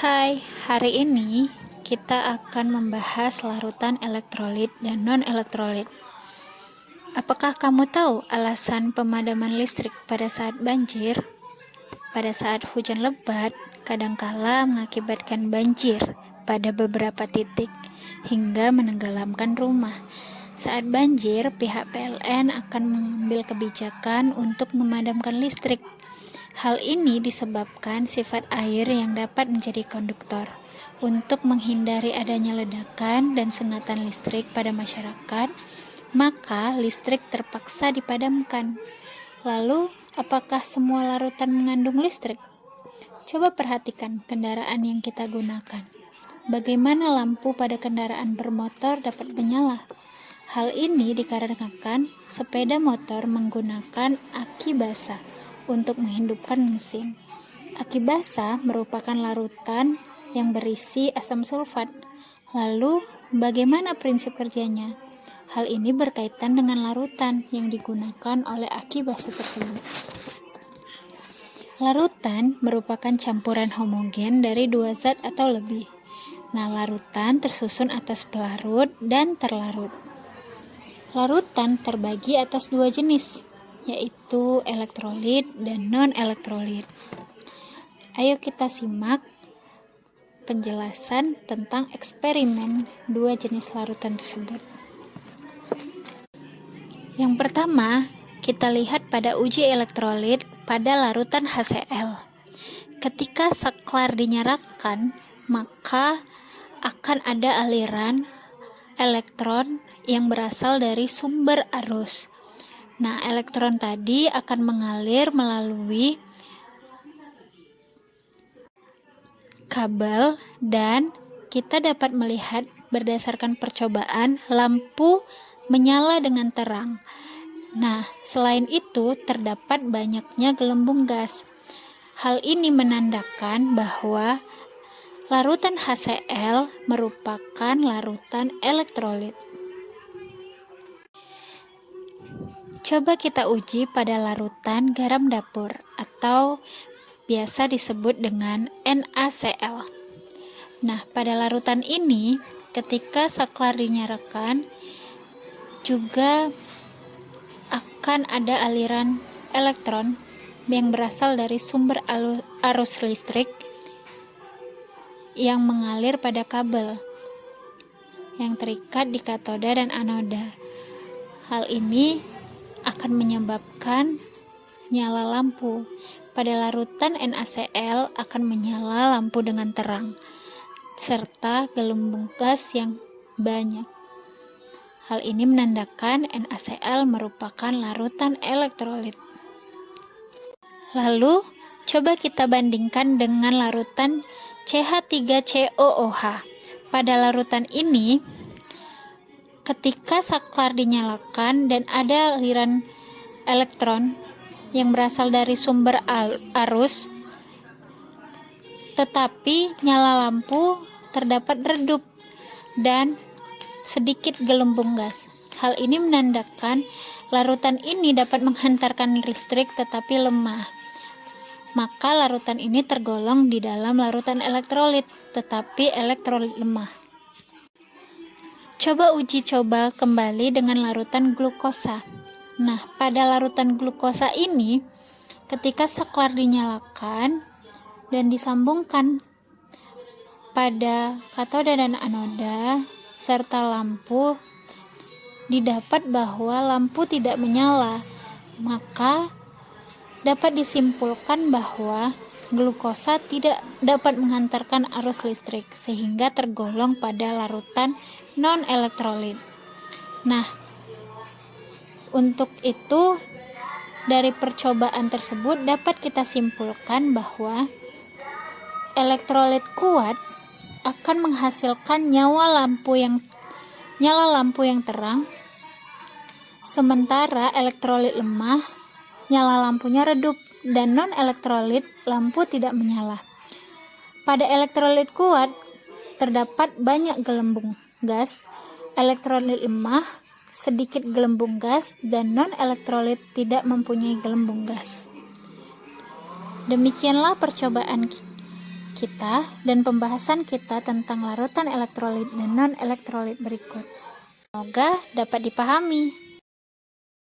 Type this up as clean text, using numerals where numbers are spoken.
Hai, hari ini kita akan membahas larutan elektrolit dan non-elektrolit. Apakah kamu tahu alasan pemadaman listrik pada saat banjir? Pada saat hujan lebat, kadangkala mengakibatkan banjir pada beberapa titik hingga menenggelamkan rumah. Saat banjir, pihak PLN akan mengambil kebijakan untuk memadamkan listrik. Hal ini disebabkan sifat air yang dapat menjadi konduktor. Untuk menghindari adanya ledakan dan sengatan listrik pada masyarakat, maka listrik terpaksa dipadamkan. Lalu, apakah semua larutan mengandung listrik? Coba perhatikan kendaraan yang kita gunakan. Bagaimana lampu pada kendaraan bermotor dapat menyala? Hal ini dikarenakan sepeda motor menggunakan aki basah untuk menghidupkan mesin. Aki basah merupakan larutan yang berisi asam sulfat. Lalu, bagaimana prinsip kerjanya? Hal ini berkaitan dengan larutan yang digunakan oleh aki basah tersebut. Larutan merupakan campuran homogen dari dua zat atau lebih. Nah, larutan tersusun atas pelarut dan terlarut. Larutan terbagi atas dua jenis, yaitu elektrolit dan non-elektrolit. Ayo kita simak penjelasan tentang eksperimen dua jenis larutan tersebut. Yang pertama, kita lihat pada uji elektrolit pada larutan HCl. Ketika saklar dinyalakan, maka akan ada aliran elektron yang berasal dari sumber arus. Nah, elektron tadi akan mengalir melalui kabel dan kita dapat melihat berdasarkan percobaan lampu menyala dengan terang. Nah, selain itu terdapat banyaknya gelembung gas. Hal ini menandakan bahwa larutan HCl merupakan larutan elektrolit. Coba kita uji pada larutan garam dapur atau biasa disebut dengan NaCl. Nah, pada larutan ini ketika saklar dinyalakan juga akan ada aliran elektron yang berasal dari sumber arus listrik yang mengalir pada kabel yang terikat di katoda dan anoda. Hal ini akan menyebabkan nyala lampu. Pada larutan NaCl akan menyala lampu dengan terang serta gelembung gas yang banyak. Hal ini menandakan NaCl merupakan larutan elektrolit. Lalu, coba kita bandingkan dengan larutan CH3COOH. Pada larutan ini, ketika saklar dinyalakan dan ada aliran elektron yang berasal dari sumber arus, tetapi nyala lampu terdapat redup dan sedikit gelembung gas. Hal ini menandakan larutan ini dapat menghantarkan listrik tetapi lemah. Maka larutan ini tergolong di dalam larutan elektrolit, tetapi elektrolit lemah. Coba uji coba kembali dengan larutan glukosa. Nah, pada larutan glukosa ini, ketika saklar dinyalakan dan disambungkan pada katoda dan anoda serta lampu, didapat bahwa lampu tidak menyala. Maka dapat disimpulkan bahwa glukosa tidak dapat menghantarkan arus listrik sehingga tergolong pada larutan non-elektrolit. Nah, untuk itu dari percobaan tersebut dapat kita simpulkan bahwa elektrolit kuat akan menghasilkan nyala lampu yang terang, sementara elektrolit lemah nyala lampunya redup dan non-elektrolit lampu tidak menyala. Pada elektrolit kuat terdapat banyak gelembung gas, elektrolit lemah sedikit gelembung gas, dan non-elektrolit tidak mempunyai gelembung gas. Demikianlah percobaan kita dan pembahasan kita tentang larutan elektrolit dan non-elektrolit berikut. Semoga dapat dipahami.